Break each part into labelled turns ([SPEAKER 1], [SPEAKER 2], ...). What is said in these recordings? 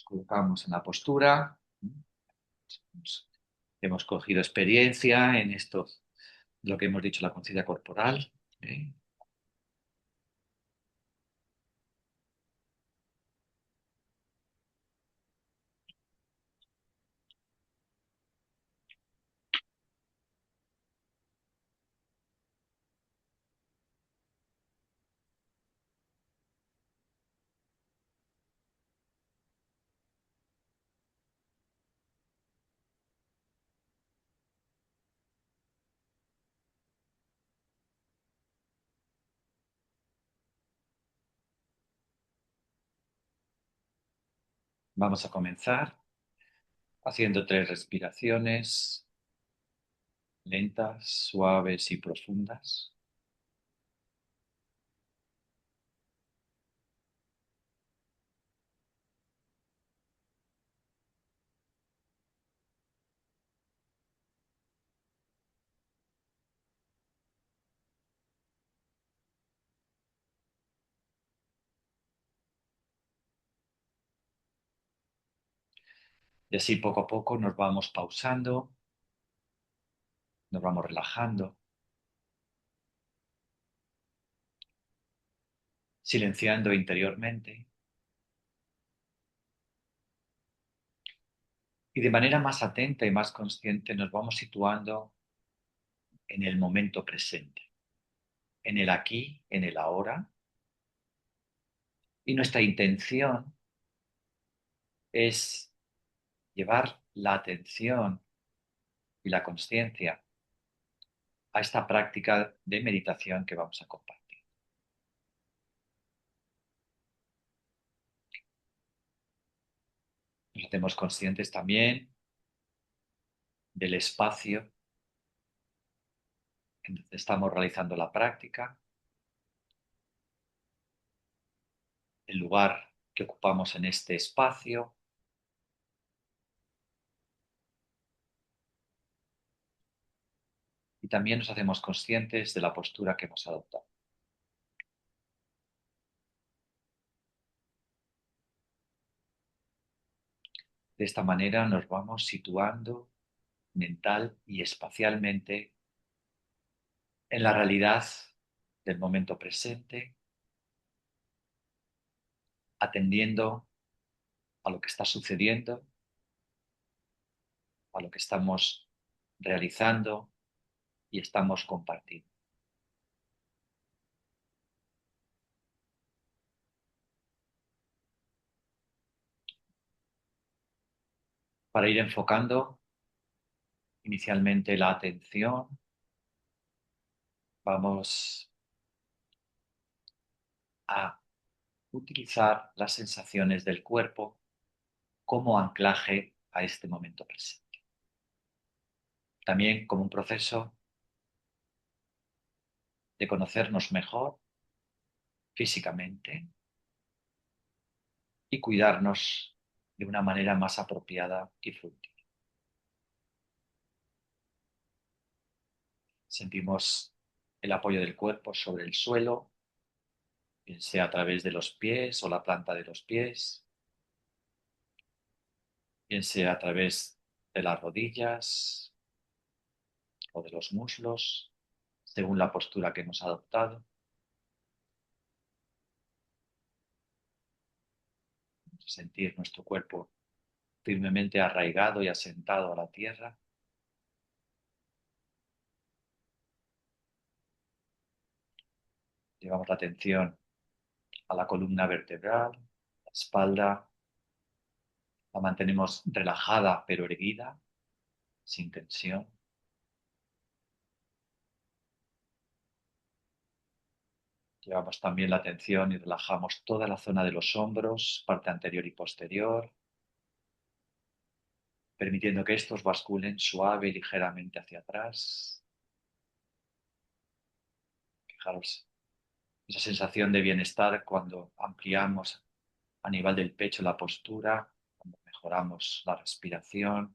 [SPEAKER 1] Colocamos en la postura. Hemos cogido experiencia en esto, lo que hemos dicho, la conciencia corporal. ¿Eh? Vamos a comenzar haciendo 3 respiraciones lentas, suaves y profundas. Y así poco a poco nos vamos pausando, nos vamos relajando, silenciando interiormente y de manera más atenta y más consciente nos vamos situando en el momento presente, en el aquí, en el ahora. Y nuestra intención es llevar la atención y la conciencia a esta práctica de meditación que vamos a compartir. Nos hacemos conscientes también del espacio en donde estamos realizando la práctica, el lugar que ocupamos en este espacio y también nos hacemos conscientes de la postura que hemos adoptado. De esta manera nos vamos situando mental y espacialmente en la realidad del momento presente, atendiendo a lo que está sucediendo, a lo que estamos realizando y estamos compartiendo. Para ir enfocando inicialmente la atención, vamos a utilizar las sensaciones del cuerpo como anclaje a este momento presente. También como un proceso de conocernos mejor físicamente y cuidarnos de una manera más apropiada y fructífera. Sentimos el apoyo del cuerpo sobre el suelo, bien sea a través de los pies o la planta de los pies, bien sea a través de las rodillas o de los muslos, según la postura que hemos adoptado. Sentir nuestro cuerpo firmemente arraigado y asentado a la tierra. Llevamos la atención a la columna vertebral, la espalda, la mantenemos relajada pero erguida, sin tensión. Llevamos también la atención y relajamos toda la zona de los hombros, parte anterior y posterior, permitiendo que estos basculen suave y ligeramente hacia atrás. Fijaros esa sensación de bienestar cuando ampliamos a nivel del pecho la postura, cuando mejoramos la respiración,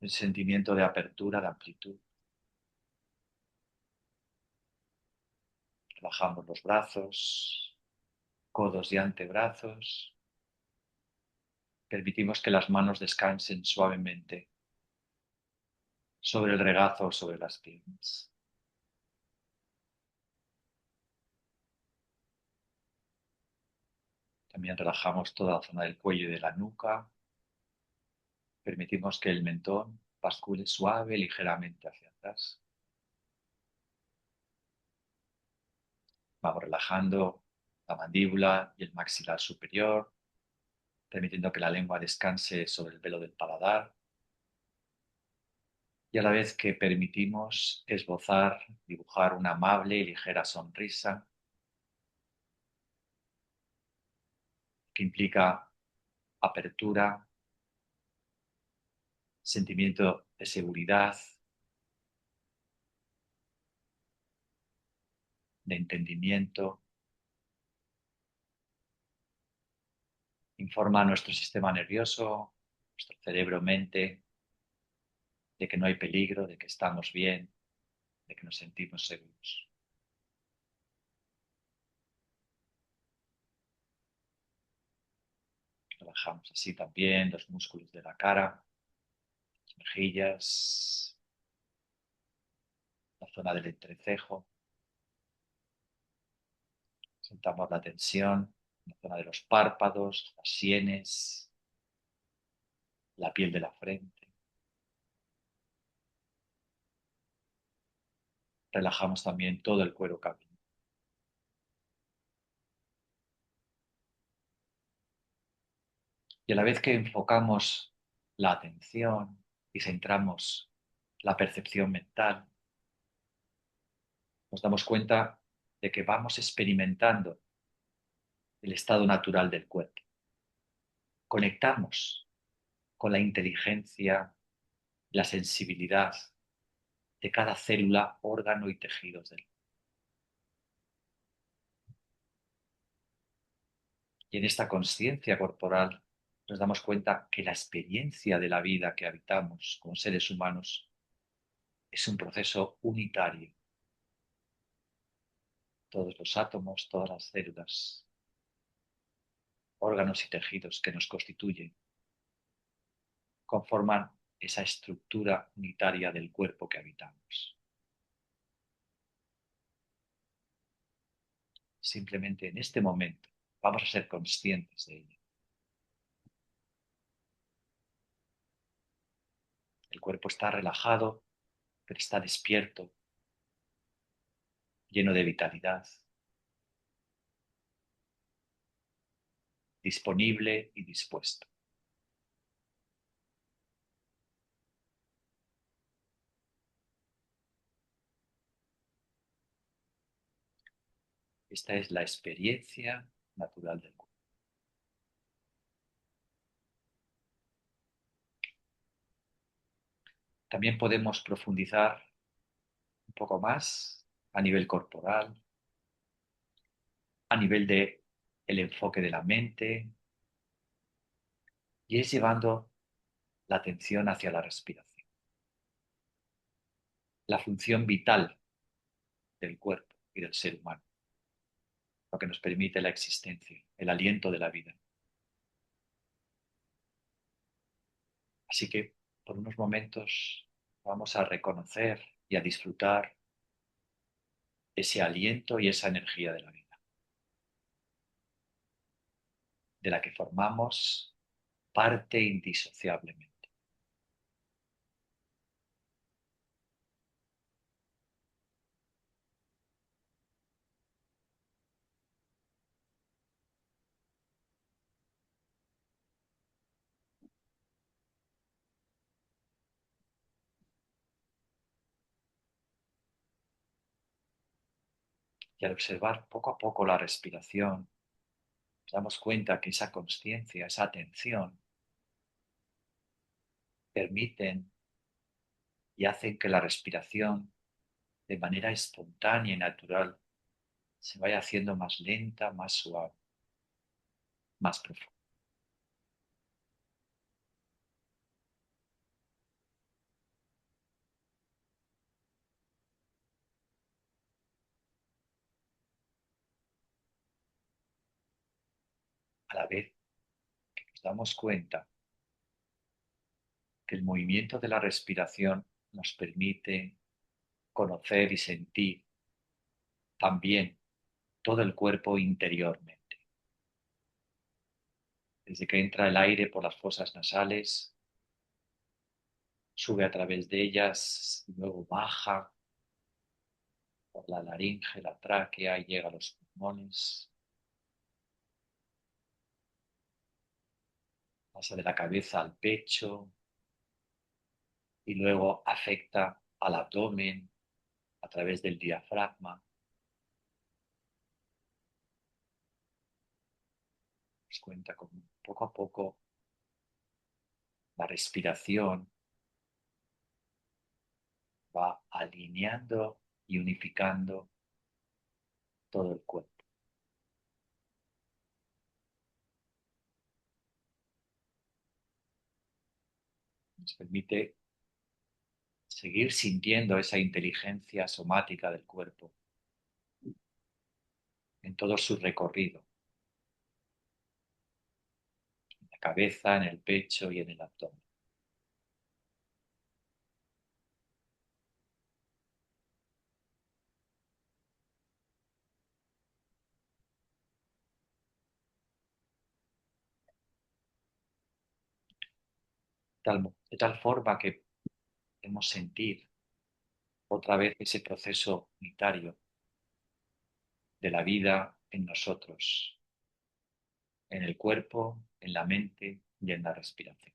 [SPEAKER 1] el sentimiento de apertura, de amplitud. Relajamos los brazos, codos y antebrazos. Permitimos que las manos descansen suavemente sobre el regazo o sobre las piernas. También relajamos toda la zona del cuello y de la nuca. Permitimos que el mentón bascule suave, ligeramente hacia atrás. Vamos relajando la mandíbula y el maxilar superior, permitiendo que la lengua descanse sobre el velo del paladar. Y a la vez que permitimos esbozar, dibujar una amable y ligera sonrisa que implica apertura, sentimiento de seguridad, de entendimiento, informa a nuestro sistema nervioso, nuestro cerebro-mente, de que no hay peligro, de que estamos bien, de que nos sentimos seguros. Relajamos así también los músculos de la cara, las mejillas, la zona del entrecejo. Soltamos la tensión en la zona de los párpados, las sienes, la piel de la frente. Relajamos también todo el cuero cabelludo. Y a la vez que enfocamos la atención y centramos la percepción mental, nos damos cuenta de que vamos experimentando el estado natural del cuerpo. Conectamos con la inteligencia, la sensibilidad de cada célula, órgano y tejidos del cuerpo. Y en esta conciencia corporal nos damos cuenta que la experiencia de la vida que habitamos como seres humanos es un proceso unitario. Todos los átomos, todas las células, órganos y tejidos que nos constituyen conforman esa estructura unitaria del cuerpo que habitamos. Simplemente en este momento vamos a ser conscientes de ello. El cuerpo está relajado, pero está despierto, lleno de vitalidad, disponible y dispuesto. Esta es la experiencia natural del cuerpo. También podemos profundizar un poco más a nivel corporal, a nivel de el enfoque de la mente, y es llevando la atención hacia la respiración, la función vital del cuerpo y del ser humano, lo que nos permite la existencia, el aliento de la vida. Así que por unos momentos vamos a reconocer y a disfrutar ese aliento y esa energía de la vida, de la que formamos parte indisociablemente. Y al observar poco a poco la respiración, nos damos cuenta que esa conciencia, esa atención, permiten y hacen que la respiración, de manera espontánea y natural, se vaya haciendo más lenta, más suave, más profunda. A la vez damos cuenta que el movimiento de la respiración nos permite conocer y sentir también todo el cuerpo interiormente. Desde que entra el aire por las fosas nasales, sube a través de ellas y luego baja por la laringe, la tráquea y llega a los pulmones, pasa de la cabeza al pecho y luego afecta al abdomen a través del diafragma. Nos cuenta como poco a poco la respiración va alineando y unificando todo el cuerpo. Nos permite seguir sintiendo esa inteligencia somática del cuerpo en todo su recorrido, en la cabeza, en el pecho y en el abdomen. De tal forma que podemos sentir otra vez ese proceso unitario de la vida en nosotros, en el cuerpo, en la mente y en la respiración.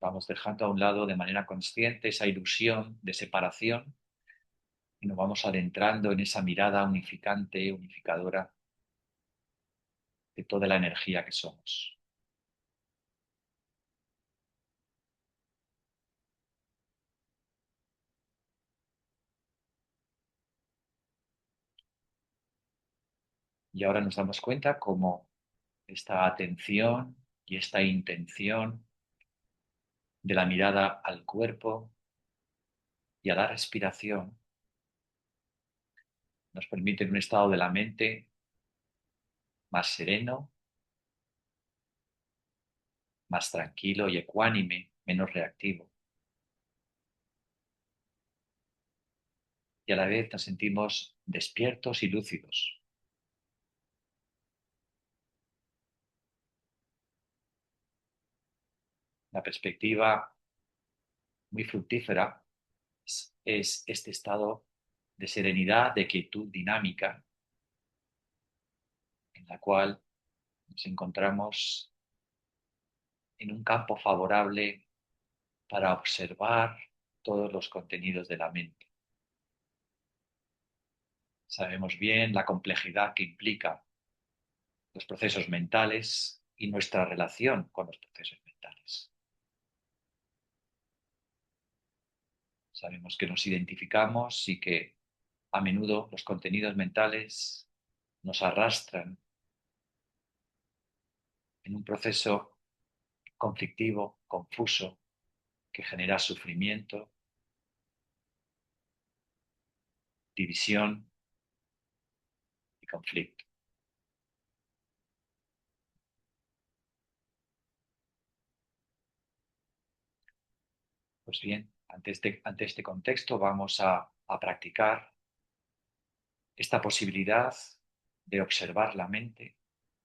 [SPEAKER 1] Vamos dejando a un lado de manera consciente esa ilusión de separación y nos vamos adentrando en esa mirada unificante, unificadora de toda la energía que somos. Y ahora nos damos cuenta cómo esta atención y esta intención de la mirada al cuerpo y a la respiración nos permiten un estado de la mente más sereno, más tranquilo y ecuánime, menos reactivo. Y a la vez nos sentimos despiertos y lúcidos. La perspectiva muy fructífera es este estado de serenidad, de quietud dinámica, en la cual nos encontramos en un campo favorable para observar todos los contenidos de la mente. Sabemos bien la complejidad que implica los procesos mentales y nuestra relación con los procesos mentales. Sabemos que nos identificamos y que a menudo los contenidos mentales nos arrastran en un proceso conflictivo, confuso, que genera sufrimiento, división y conflicto. Pues bien, ante este contexto vamos a practicar esta posibilidad de observar la mente,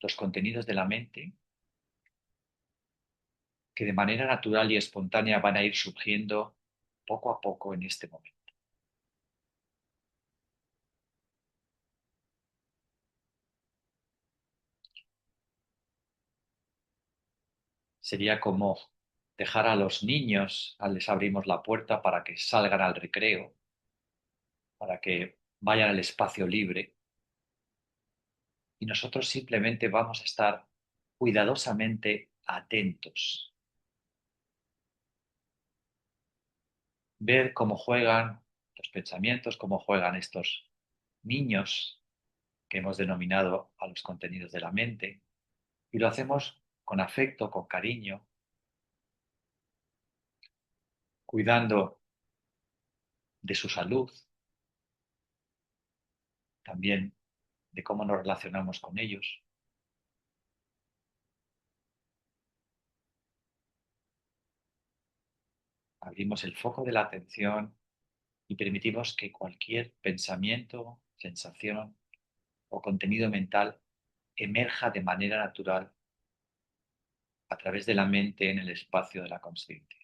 [SPEAKER 1] los contenidos de la mente, que de manera natural y espontánea van a ir surgiendo poco a poco en este momento. Sería como dejar a los niños, les abrimos la puerta para que salgan al recreo, para que vayan al espacio libre, y nosotros simplemente vamos a estar cuidadosamente atentos, ver cómo juegan los pensamientos, cómo juegan estos niños que hemos denominado a los contenidos de la mente, y lo hacemos con afecto, con cariño, cuidando de su salud, también de cómo nos relacionamos con ellos. Abrimos el foco de la atención y permitimos que cualquier pensamiento, sensación o contenido mental emerja de manera natural a través de la mente en el espacio de la consciencia.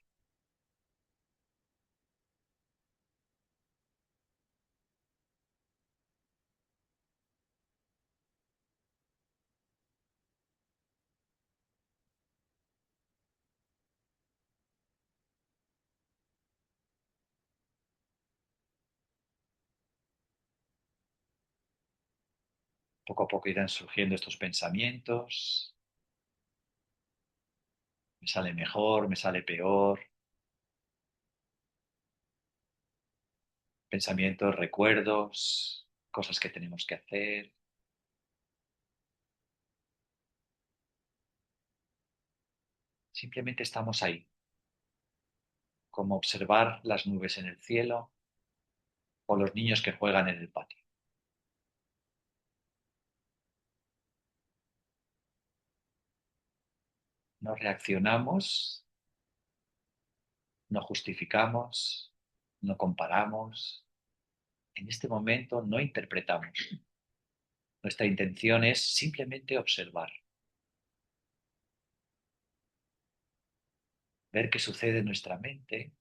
[SPEAKER 1] Poco a poco irán surgiendo estos pensamientos, me sale mejor, me sale peor, pensamientos, recuerdos, cosas que tenemos que hacer. Simplemente estamos ahí, como observar las nubes en el cielo o los niños que juegan en el patio. No reaccionamos, no justificamos, no comparamos. En este momento no interpretamos. Nuestra intención es simplemente observar, ver qué sucede en nuestra mente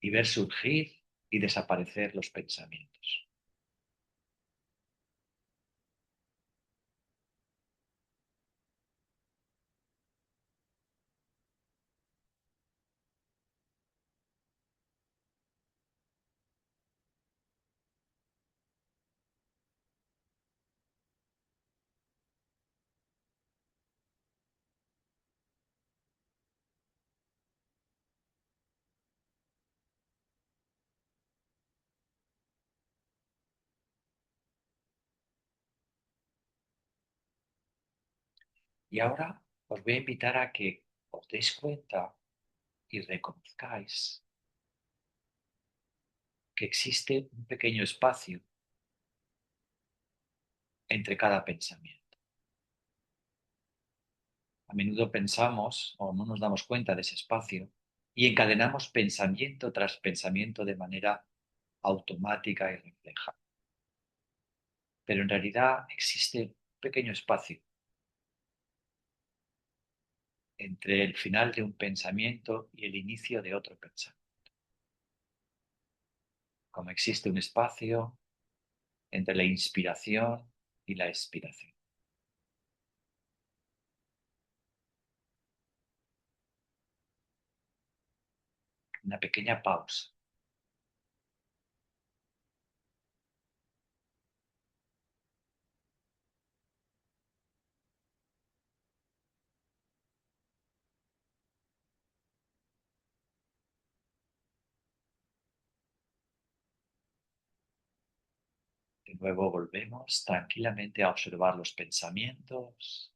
[SPEAKER 1] y ver surgir y desaparecer los pensamientos. Y ahora os voy a invitar a que os deis cuenta y reconozcáis que existe un pequeño espacio entre cada pensamiento. A menudo pensamos o no nos damos cuenta de ese espacio y encadenamos pensamiento tras pensamiento de manera automática y refleja. Pero en realidad existe un pequeño espacio entre el final de un pensamiento y el inicio de otro pensamiento. Como existe un espacio entre la inspiración y la expiración. Una pequeña pausa. De nuevo volvemos tranquilamente a observar los pensamientos,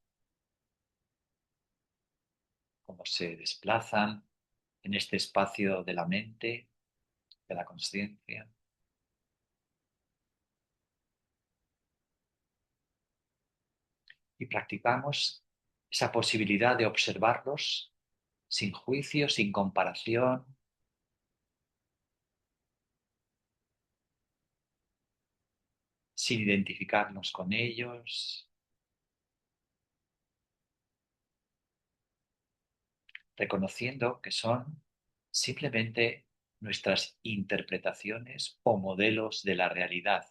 [SPEAKER 1] cómo se desplazan en este espacio de la mente, de la consciencia. Y practicamos esa posibilidad de observarlos sin juicio, sin comparación, sin identificarnos con ellos, reconociendo que son simplemente nuestras interpretaciones o modelos de la realidad.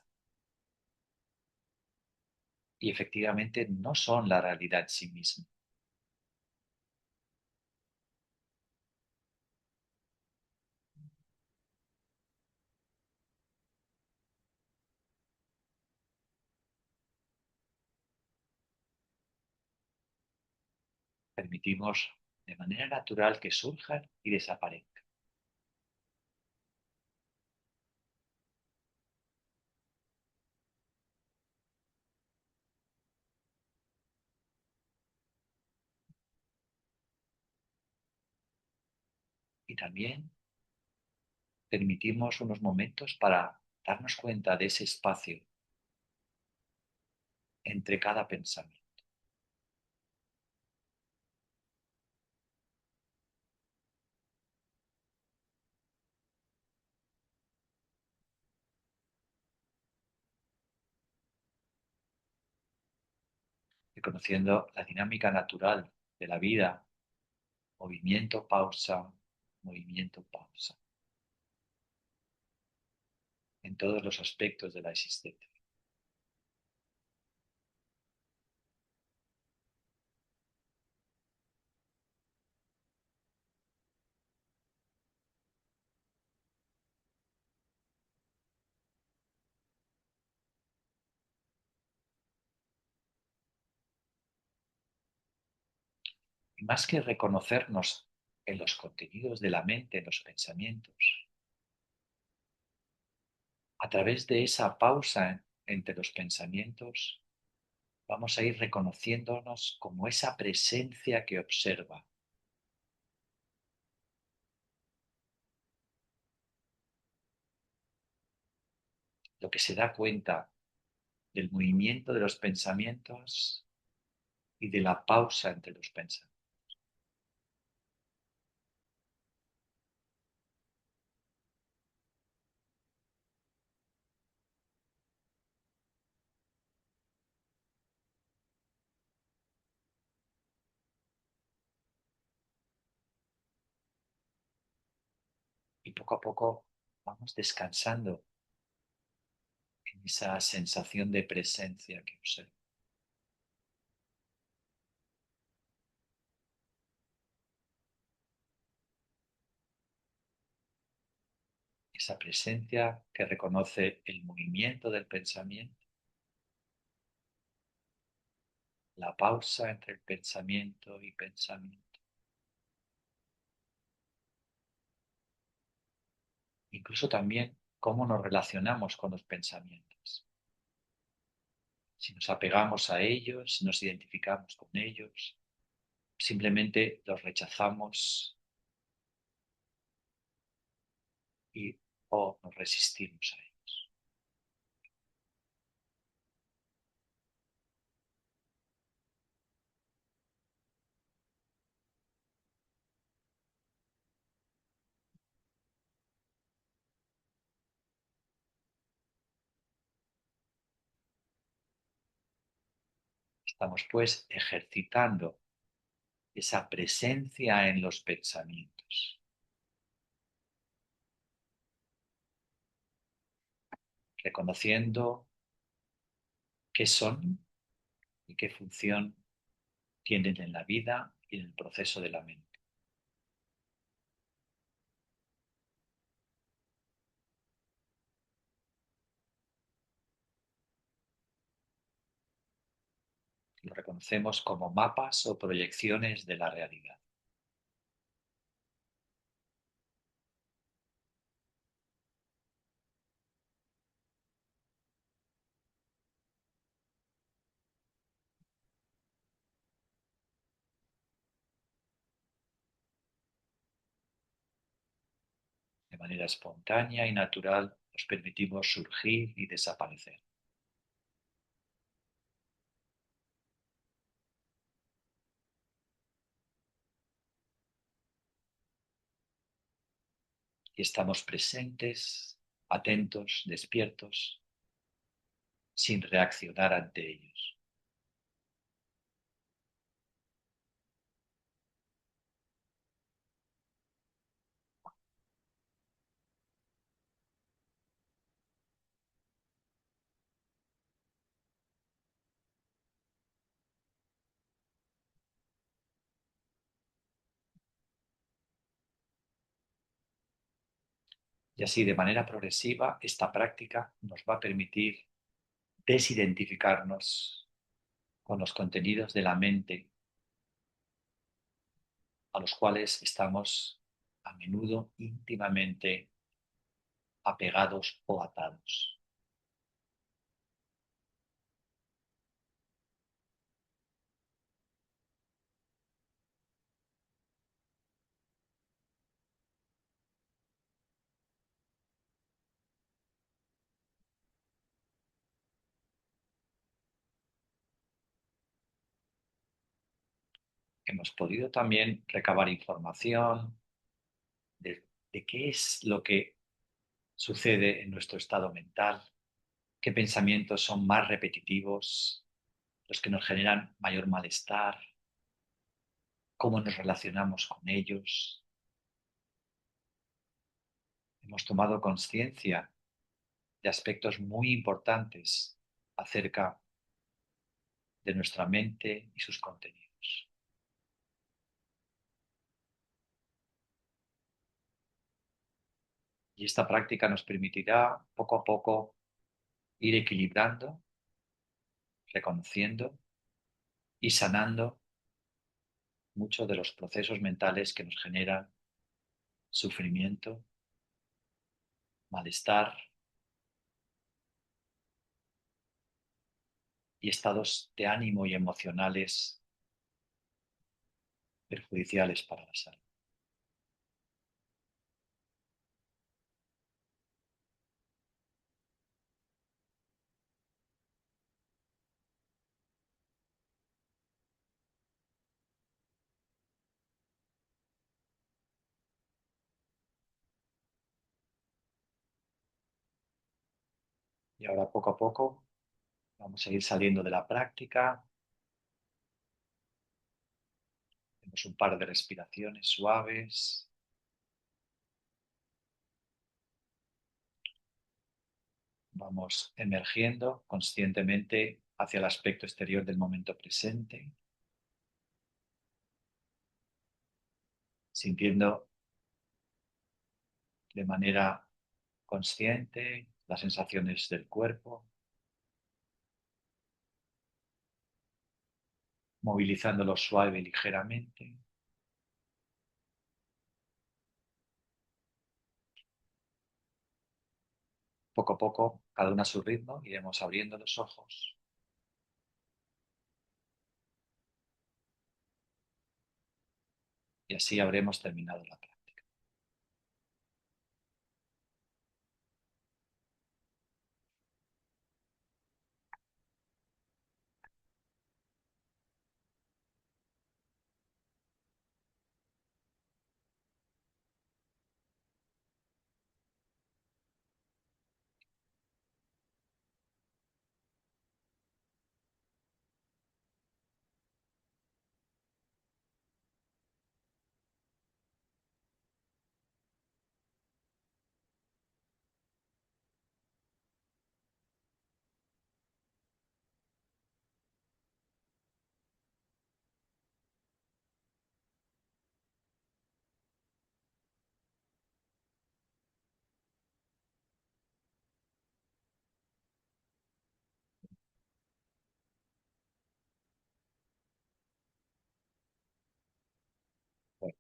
[SPEAKER 1] Y efectivamente no son la realidad en sí misma. Permitimos de manera natural que surjan y desaparezcan. Y también permitimos unos momentos para darnos cuenta de ese espacio entre cada pensamiento, reconociendo la dinámica natural de la vida, movimiento, pausa, movimiento, pausa, en todos los aspectos de la existencia. Y más que reconocernos en los contenidos de la mente, en los pensamientos, a través de esa pausa entre los pensamientos, vamos a ir reconociéndonos como esa presencia que observa, lo que se da cuenta del movimiento de los pensamientos y de la pausa entre los pensamientos. Y poco a poco vamos descansando en esa sensación de presencia que observa. Esa presencia que reconoce el movimiento del pensamiento, la pausa entre el pensamiento y pensamiento. Incluso también cómo nos relacionamos con los pensamientos. Si nos apegamos a ellos, si nos identificamos con ellos, simplemente los rechazamos y o nos resistimos a ellos. Estamos pues ejercitando esa presencia en los pensamientos, reconociendo qué son y qué función tienen en la vida y en el proceso de la mente. Lo reconocemos como mapas o proyecciones de la realidad. De manera espontánea y natural nos permitimos surgir y desaparecer. Y estamos presentes, atentos, despiertos, sin reaccionar ante ellos. Y así, de manera progresiva, esta práctica nos va a permitir desidentificarnos con los contenidos de la mente a los cuales estamos a menudo íntimamente apegados o atados. hemos podido también recabar información de qué es lo que sucede en nuestro estado mental, qué pensamientos son más repetitivos, los que nos generan mayor malestar, cómo nos relacionamos con ellos. Hemos tomado conciencia de aspectos muy importantes acerca de nuestra mente y sus contenidos. Y esta práctica nos permitirá poco a poco ir equilibrando, reconociendo y sanando muchos de los procesos mentales que nos generan sufrimiento, malestar y estados de ánimo y emocionales perjudiciales para la salud. Y ahora poco a poco vamos a ir saliendo de la práctica. Hacemos un par de respiraciones suaves. Vamos emergiendo conscientemente hacia el aspecto exterior del momento presente, sintiendo de manera consciente las sensaciones del cuerpo, movilizándolo suave y ligeramente. Poco a poco, cada uno a su ritmo, iremos abriendo los ojos y así habremos terminado la práctica. Bueno,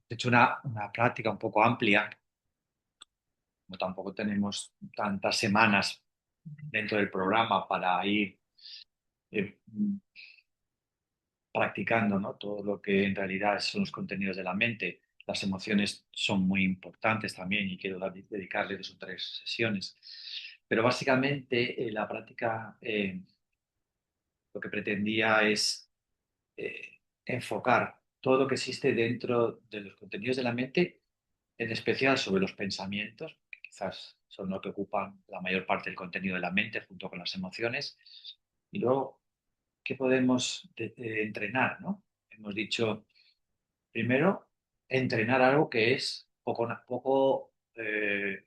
[SPEAKER 1] he hecho una práctica un poco amplia, como tampoco tenemos tantas semanas dentro del programa para ir eh, practicando, ¿no? Todo lo que en realidad son los contenidos de la mente. Las emociones son muy importantes también y quiero dedicarle 2 o 3 sesiones. Pero básicamente la práctica lo que pretendía es enfocar todo lo que existe dentro de los contenidos de la mente, en especial sobre los pensamientos, que quizás son lo que ocupan la mayor parte del contenido de la mente junto con las emociones, y luego qué podemos entrenar, ¿no? Hemos dicho, primero, entrenar algo que es poco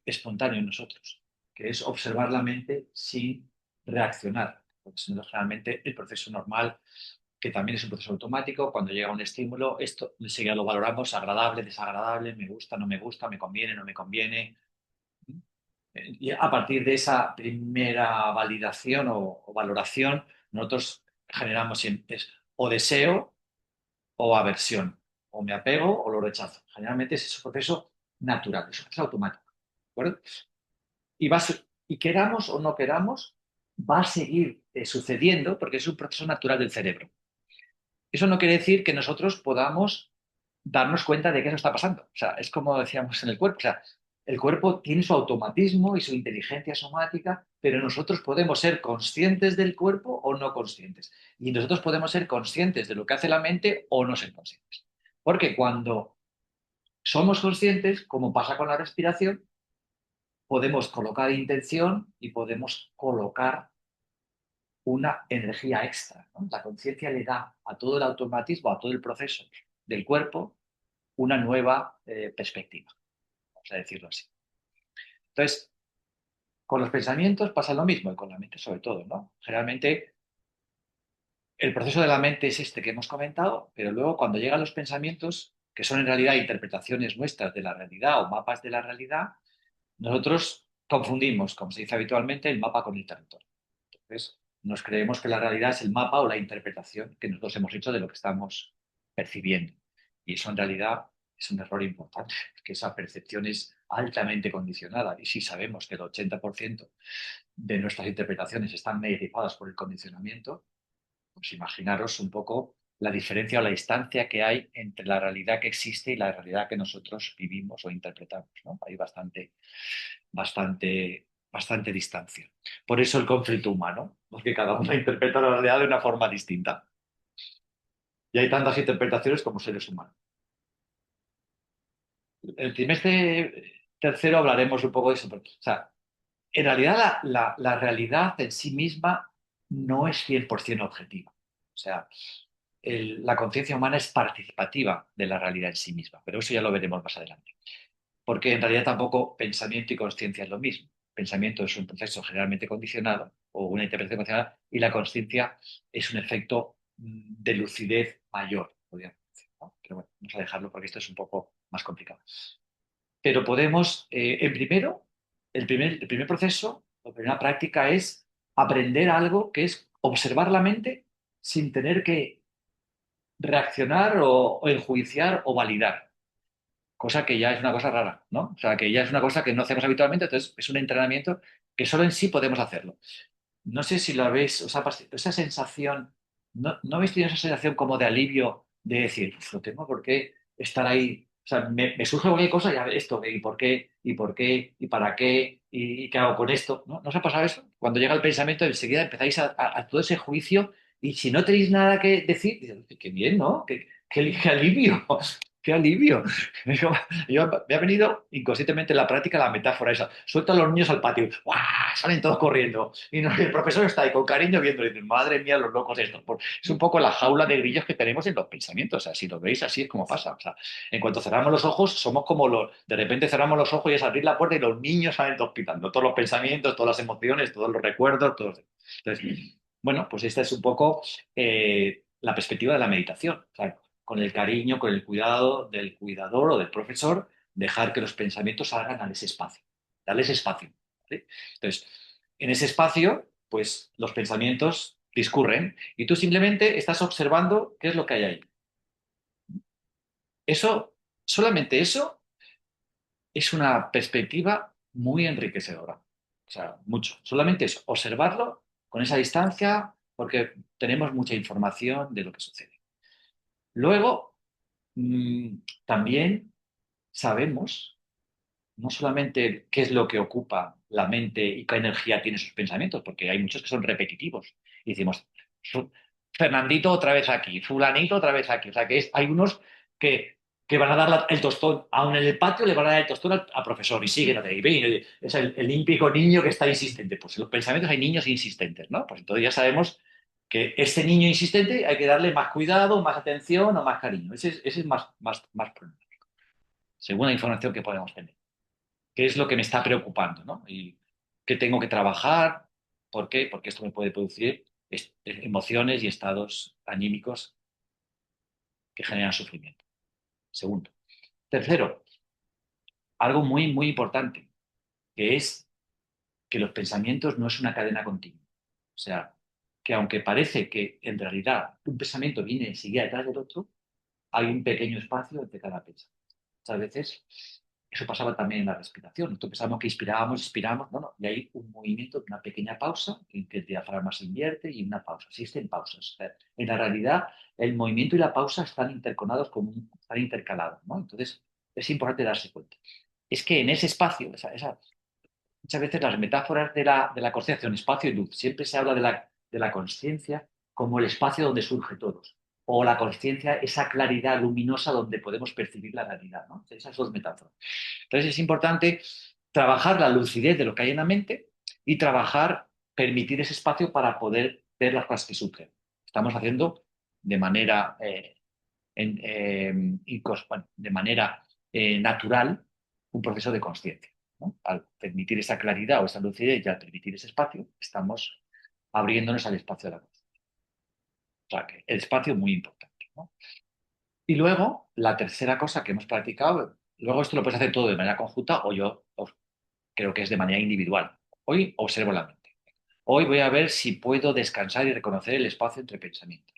[SPEAKER 1] espontáneo en nosotros, que es observar la mente sin reaccionar, porque si no, generalmente el proceso normal, que también es un proceso automático, cuando llega un estímulo, esto enseguida lo valoramos, agradable, desagradable, me gusta, no me gusta, me conviene, no me conviene. Y a partir de esa primera validación o valoración, nosotros generamos siempre o deseo o aversión, o me apego o lo rechazo. Generalmente es ese proceso natural, es un proceso automático. ¿De acuerdo? Y queramos o no queramos, va a seguir sucediendo porque es un proceso natural del cerebro. Eso no quiere decir que nosotros podamos darnos cuenta de que eso está pasando. O sea, es como decíamos en el cuerpo. O sea, el cuerpo tiene su automatismo y su inteligencia somática, pero nosotros podemos ser conscientes del cuerpo o no conscientes. Y nosotros podemos ser conscientes de lo que hace la mente o no ser conscientes. Porque cuando somos conscientes, como pasa con la respiración, podemos colocar intención y podemos colocar una energía extra, ¿no? La conciencia le da a todo el automatismo, a todo el proceso del cuerpo, una nueva perspectiva, vamos a decirlo así. Entonces, con los pensamientos pasa lo mismo y con la mente sobre todo, ¿no? Generalmente el proceso de la mente es este que hemos comentado, pero luego cuando llegan los pensamientos, que son en realidad interpretaciones nuestras de la realidad o mapas de la realidad, nosotros confundimos, como se dice habitualmente, el mapa con el territorio. Entonces, nos creemos que la realidad es el mapa o la interpretación que nosotros hemos hecho de lo que estamos percibiendo. Y eso en realidad es un error importante, porque esa percepción es altamente condicionada. Y si sabemos que el 80% de nuestras interpretaciones están mediatizadas por el condicionamiento, pues imaginaros un poco la diferencia o la distancia que hay entre la realidad que existe y la realidad que nosotros vivimos o interpretamos, ¿no? Hay bastante distancia. Por eso el conflicto humano, porque cada uno interpreta la realidad de una forma distinta. Y hay tantas interpretaciones como seres humanos. El trimestre tercero hablaremos un poco de eso. O sea, en realidad la realidad en sí misma no es 100% objetiva. O sea, la conciencia humana es participativa de la realidad en sí misma, pero eso ya lo veremos más adelante. Porque en realidad tampoco pensamiento y conciencia es lo mismo. Pensamiento es un proceso generalmente condicionado o una interpretación condicionada y la conciencia es un efecto de lucidez mayor, podríamos decir, ¿no? Pero bueno, vamos a dejarlo porque esto es un poco más complicado. Pero podemos, el primer proceso, la primera práctica es aprender algo que es observar la mente sin tener que reaccionar o enjuiciar o validar, cosa que ya es una cosa rara, ¿no? O sea, que ya es una cosa que no hacemos habitualmente, entonces es un entrenamiento que solo en sí podemos hacerlo. No sé si lo habéis, o sea, esa sensación, ¿no habéis tenido esa sensación como de alivio de decir, "Uf, no tengo por qué estar ahí? O sea, me surge cualquier cosa y a ver esto, ¿y por qué? ¿Y por qué? ¿Y para qué? ¿Y qué hago con esto? ¿No os ha pasado eso? Cuando llega el pensamiento, enseguida empezáis a todo ese juicio y si no tenéis nada que decir, dices, qué bien, ¿no? Qué alivio, qué alivio. Me ha venido inconscientemente en la práctica la metáfora esa. Suelta a los niños al patio, ¡guau! Salen todos corriendo. Y el profesor está ahí con cariño viendo y dice, madre mía, los locos estos. Es un poco la jaula de grillos que tenemos en los pensamientos. O sea, si lo veis, así es como pasa. O sea, en cuanto cerramos los ojos, somos como los. De repente cerramos los ojos y es abrir la puerta y los niños salen todos pitando. Todos los pensamientos, todas las emociones, todos los recuerdos, todos. Entonces, bueno, pues esta es un poco la perspectiva de la meditación. O sea, con el cariño, con el cuidado del cuidador o del profesor, dejar que los pensamientos salgan a ese espacio. Darles espacio. ¿Vale? Entonces, en ese espacio, pues los pensamientos discurren y tú simplemente estás observando qué es lo que hay ahí. Eso, solamente eso, es una perspectiva muy enriquecedora. O sea, mucho. Solamente eso, observarlo con esa distancia, porque tenemos mucha información de lo que sucede. Luego, mmm, también sabemos no solamente qué es lo que ocupa la mente y qué energía tiene sus pensamientos, porque hay muchos que son repetitivos. Y decimos, Fernandito otra vez aquí, fulanito otra vez aquí. O sea, hay unos que van a dar el tostón, aún en el patio le van a dar el tostón al profesor y siguen ahí. Es el típico niño que está insistente. Pues en los pensamientos hay niños insistentes, ¿no? Pues entonces ya sabemos que ese niño insistente hay que darle más cuidado, más atención o más cariño. Ese es más problemático, según la información que podemos tener. ¿Qué es lo que me está preocupando? ¿No? ¿Y qué tengo que trabajar? ¿Por qué? Porque esto me puede producir emociones y estados anímicos que generan sufrimiento. Segundo. Tercero, algo muy, muy importante, que es que los pensamientos no es una cadena continua. O sea, que aunque parece que en realidad un pensamiento viene enseguida detrás del otro, hay un pequeño espacio entre cada pensamiento. Muchas veces eso pasaba también en la respiración. Nosotros pensábamos que inspirábamos, expirábamos, no, no. Y hay un movimiento, una pequeña pausa, en que el diafragma se invierte y una pausa. Existen pausas. O sea, en la realidad, el movimiento y la pausa están intercalados, ¿no? Entonces, es importante darse cuenta. es que en ese espacio, muchas veces las metáforas de la conciencia son espacio y luz. Siempre se habla de la conciencia como el espacio donde surge todo. O la conciencia, esa claridad luminosa donde podemos percibir la realidad, ¿no? Esas dos metáforas. Entonces es importante trabajar la lucidez de lo que hay en la mente y trabajar, permitir ese espacio para poder ver las cosas que surgen. Estamos haciendo de manera, bueno, de manera natural un proceso de conciencia, ¿no? Al permitir esa claridad o esa lucidez y al permitir ese espacio, estamos abriéndonos al espacio de la conciencia. O sea, que el espacio es muy importante, ¿no? Y luego, la tercera cosa que hemos practicado, luego esto lo puedes hacer todo de manera conjunta o yo creo que es de manera individual. Hoy observo la mente. Hoy voy a ver si puedo descansar y reconocer el espacio entre pensamientos.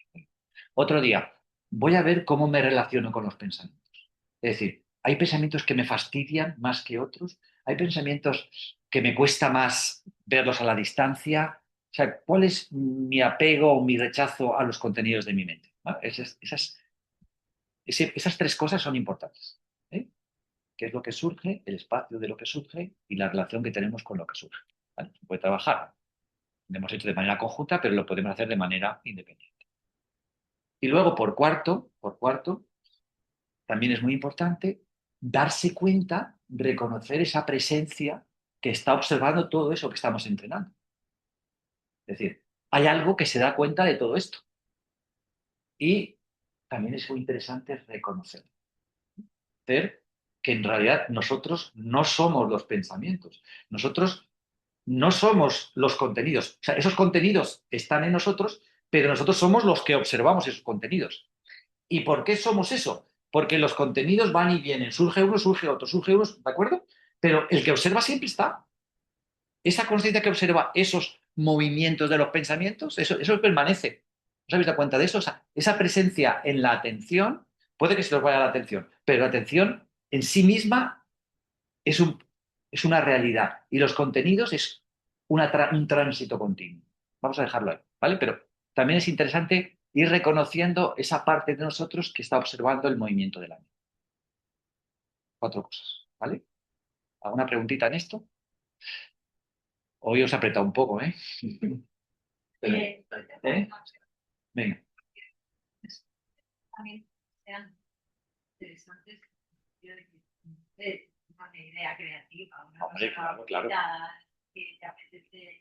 [SPEAKER 1] Otro día, voy a ver cómo me relaciono con los pensamientos. Es decir, hay pensamientos que me fastidian más que otros, hay pensamientos que me cuesta más verlos a la distancia. O sea, ¿cuál es mi apego o mi rechazo a los contenidos de mi mente? ¿No? Esas tres cosas son importantes. ¿Eh? ¿Qué es lo que surge, el espacio de lo que surge y la relación que tenemos con lo que surge? ¿Vale? Se puede trabajar, lo hemos hecho de manera conjunta, pero lo podemos hacer de manera independiente. Y luego, por cuarto, también es muy importante darse cuenta, reconocer esa presencia que está observando todo eso que estamos entrenando. Es decir, hay algo que se da cuenta de todo esto. Y también es muy interesante reconocer que en realidad nosotros no somos los pensamientos. Nosotros no somos los contenidos. O sea, esos contenidos están en nosotros, pero nosotros somos los que observamos esos contenidos. ¿Y por qué somos eso? Porque los contenidos van y vienen. Surge uno, ¿de acuerdo? Pero el que observa siempre está. Esa conciencia que observa esos movimientos de los pensamientos, eso permanece. ¿Os habéis dado cuenta de eso? O sea, esa presencia en la atención, puede que se os vaya la atención, pero la atención en sí misma es, un, es una realidad y los contenidos es un tránsito continuo. Vamos a dejarlo ahí, ¿vale? Pero también es interesante ir reconociendo esa parte de nosotros que está observando el movimiento del mente. Cuatro cosas, ¿vale? ¿Alguna preguntita en esto? Hoy os he apretado un poco, ¿eh? ¿Eh? Venga.
[SPEAKER 2] También sean interesantes de una idea creativa, una
[SPEAKER 1] Hombre,
[SPEAKER 2] cosa
[SPEAKER 1] claro.
[SPEAKER 2] que te apetece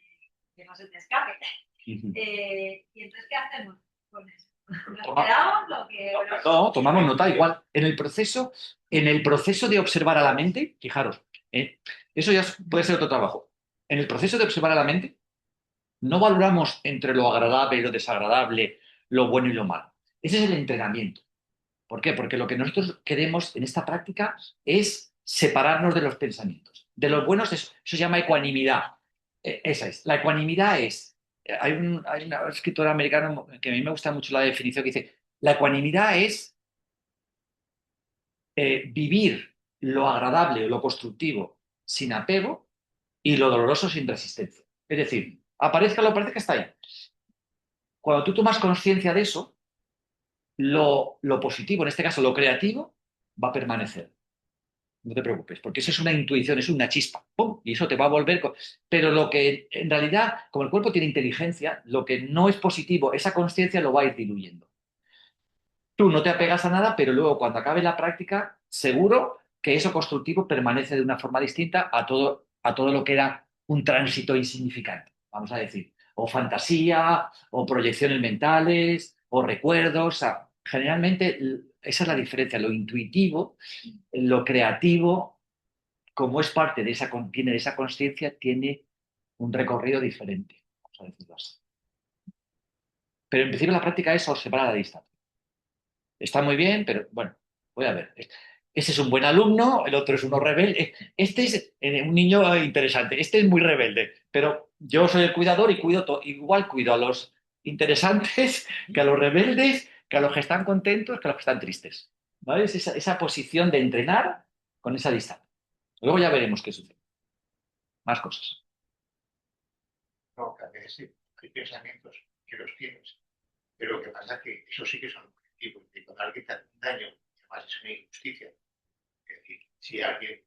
[SPEAKER 2] que no se te escape. Y entonces, ¿qué hacemos con eso? ¿Nos quedamos lo que...?
[SPEAKER 1] No, tomamos nota igual. En el proceso de observar a la mente, fijaros, eso ya puede ser otro trabajo. En el proceso de observar a la mente, no valoramos entre lo agradable y lo desagradable, lo bueno y lo malo. Ese es el entrenamiento. ¿Por qué? Porque lo que nosotros queremos en esta práctica es separarnos de los pensamientos. De los buenos, eso se llama ecuanimidad. Esa es. La ecuanimidad es. Hay una escritora americana que a mí me gusta mucho la definición que dice: la ecuanimidad es vivir lo agradable o lo constructivo sin apego y lo doloroso sin resistencia. Es decir, aparezca lo que parezca, está ahí. Cuando tú tomas conciencia de eso, lo positivo, en este caso lo creativo, va a permanecer. No te preocupes, porque eso es una intuición, es una chispa. ¡Pum! Y eso te va a volver. Pero lo que en realidad, como el cuerpo tiene inteligencia, lo que no es positivo, esa conciencia lo va a ir diluyendo. Tú no te apegas a nada, pero luego cuando acabe la práctica, seguro que eso constructivo permanece de una forma distinta a todo lo que era un tránsito insignificante, vamos a decir. O fantasía, o proyecciones mentales, o recuerdos. O sea, generalmente esa es la diferencia. Lo intuitivo, lo creativo, como es parte de tiene de esa conciencia, tiene un recorrido diferente, vamos a decirlo así. Pero en principio la práctica es observar a la distancia. Está muy bien, pero bueno, voy a ver. Ese es un buen alumno, el otro es uno rebelde. Este es un niño interesante, este es muy rebelde, pero yo soy el cuidador y igual cuido a los interesantes que a los rebeldes, que a los que están contentos, que a los que están tristes. ¿Vale? Es esa posición de entrenar con esa distancia. Luego ya veremos qué sucede. Más cosas.
[SPEAKER 3] No, también sí, hay pensamientos que los tienes, pero lo que pasa es que eso sí que son objetivos. Y cuando alguien te hace un daño, además es una injusticia. Es decir, si alguien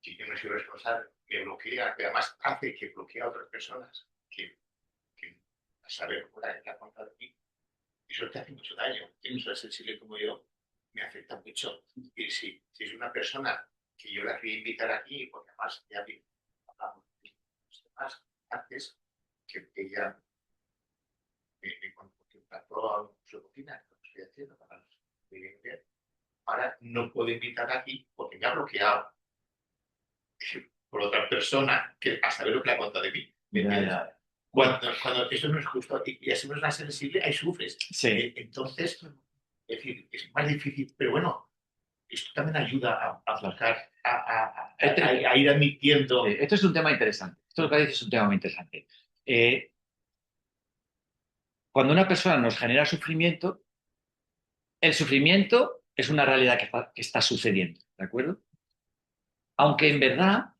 [SPEAKER 3] si yo no soy responsable, me bloquea, que además hace que bloquee a otras personas, que a saber la contra de mí, eso te hace mucho daño. Y una persona sensible como yo me afecta mucho. Y si es una persona que yo la quería invitar aquí, porque además ya hablamos de los demás antes, que ella me contactó a su rutina, lo que estoy haciendo para los que viven bien. Ahora no puedo invitar aquí porque me ha bloqueado por otra persona que a saber lo que le ha contado de mí.
[SPEAKER 1] Ya.
[SPEAKER 3] Cuando eso no es justo y así no es más sensible, ahí sufres.
[SPEAKER 1] Sí.
[SPEAKER 3] Entonces, es decir, es más difícil, pero bueno, esto también ayuda a bajar, a ir admitiendo.
[SPEAKER 1] Esto es un tema interesante. Esto lo que dices es un tema muy interesante. Cuando una persona nos genera sufrimiento, el sufrimiento es una realidad que está sucediendo, ¿de acuerdo? Aunque en verdad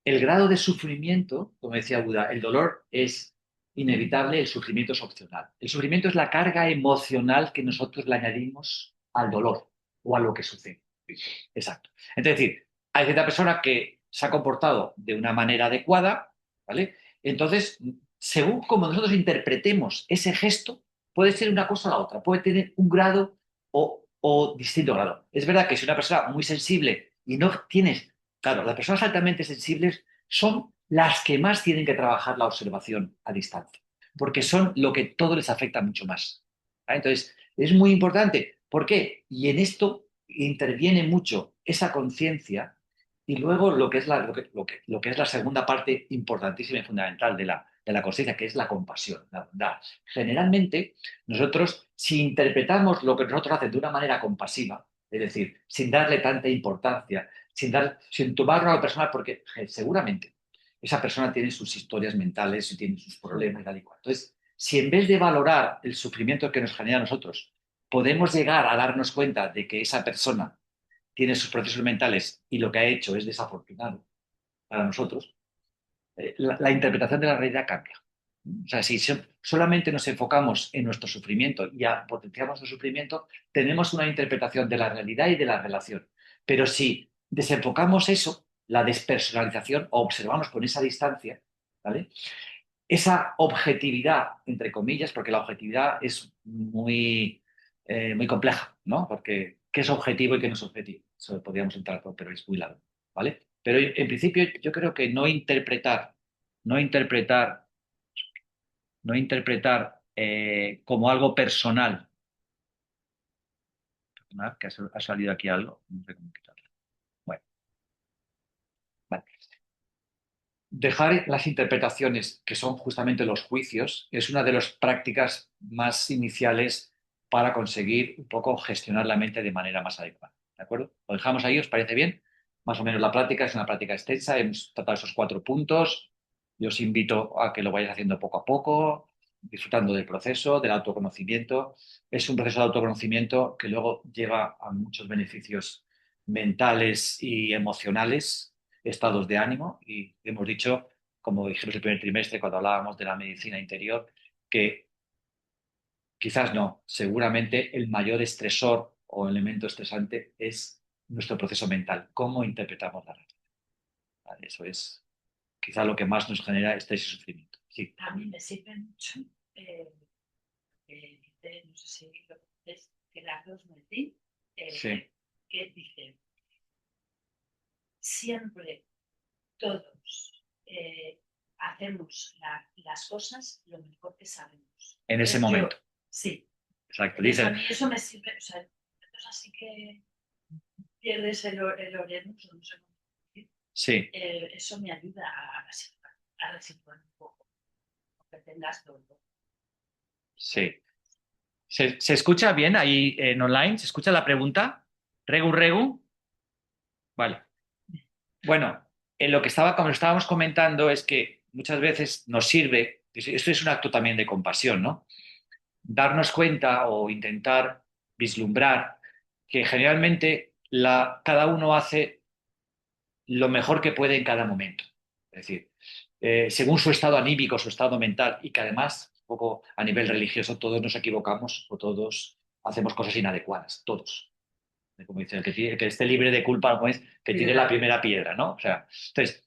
[SPEAKER 1] el grado de sufrimiento, como decía Buda, el dolor es inevitable, el sufrimiento es opcional. El sufrimiento es la carga emocional que nosotros le añadimos al dolor o a lo que sucede. Exacto. Es decir, hay cierta persona que se ha comportado de una manera adecuada, ¿vale? Entonces, según como nosotros interpretemos ese gesto, puede ser una cosa o la otra, puede tener un grado o distinto grado. Es verdad que si una persona muy sensible y no tienes, claro, las personas altamente sensibles son las que más tienen que trabajar la observación a distancia, porque son lo que todo les afecta mucho más. ¿Vale? Entonces, es muy importante. ¿Por qué? Y en esto interviene mucho esa conciencia y luego lo que es lo que es la segunda parte importantísima y fundamental de la conciencia, que es la compasión, la bondad. Generalmente, nosotros, si interpretamos lo que nosotros hacemos de una manera compasiva, es decir, sin darle tanta importancia, sin tomarlo a la persona, porque seguramente esa persona tiene sus historias mentales y tiene sus problemas y tal y cual. Entonces, si en vez de valorar el sufrimiento que nos genera a nosotros, podemos llegar a darnos cuenta de que esa persona tiene sus procesos mentales y lo que ha hecho es desafortunado para nosotros, la interpretación de la realidad cambia. O sea, si solamente nos enfocamos en nuestro sufrimiento y potenciamos nuestro sufrimiento, tenemos una interpretación de la realidad y de la relación. Pero si desenfocamos eso, la despersonalización, o observamos con esa distancia, ¿vale? Esa objetividad, entre comillas, porque la objetividad es muy compleja, ¿no? Porque ¿qué es objetivo y qué no es objetivo? Eso podríamos entrar, pero es muy largo, ¿vale? Pero en principio yo creo que no interpretar, no interpretar como algo personal. Perdonad, que ha salido aquí algo, no sé cómo quitarlo. Bueno, vale. Dejar las interpretaciones, que son justamente los juicios, es una de las prácticas más iniciales para conseguir un poco gestionar la mente de manera más adecuada. ¿De acuerdo? Lo dejamos ahí, ¿os parece bien? Más o menos la práctica es una práctica extensa, hemos tratado esos 4 puntos. Yo os invito a que lo vayáis haciendo poco a poco, disfrutando del proceso, del autoconocimiento. Es un proceso de autoconocimiento que luego lleva a muchos beneficios mentales y emocionales, estados de ánimo, y hemos dicho, como dijimos el primer trimestre cuando hablábamos de la medicina interior, que quizás no, seguramente el mayor estresor o elemento estresante es nuestro proceso mental, cómo interpretamos la realidad. ¿Vale? Eso es quizá lo que más nos genera estrés y sufrimiento. Sí.
[SPEAKER 2] A mí me sirve mucho, no sé si lo es Gerardo Martín,
[SPEAKER 1] Sí.
[SPEAKER 2] que dice, siempre todos hacemos las cosas lo mejor que sabemos.
[SPEAKER 1] En ese momento.
[SPEAKER 2] Sí.
[SPEAKER 1] Exacto.
[SPEAKER 2] Entonces, a mí eso me sirve, o sea, entonces así que pierdes el Oremus, no sé cómo decir.
[SPEAKER 1] Sí.
[SPEAKER 2] Eso me ayuda a resituar un poco, aunque tengas todo.
[SPEAKER 1] Sí. ¿Se escucha bien ahí en online? ¿Se escucha la pregunta? ¿Regu, regu? Vale. Bueno, en lo que como estábamos comentando es que muchas veces nos sirve, esto es un acto también de compasión, ¿no? Darnos cuenta o intentar vislumbrar que generalmente cada uno hace lo mejor que puede en cada momento. Es decir, según su estado anímico, su estado mental, y que además, un poco a nivel religioso, todos nos equivocamos o todos hacemos cosas inadecuadas, todos. Como dice, el que esté libre de culpa, pues, que tire la primera piedra, ¿no? O sea, entonces,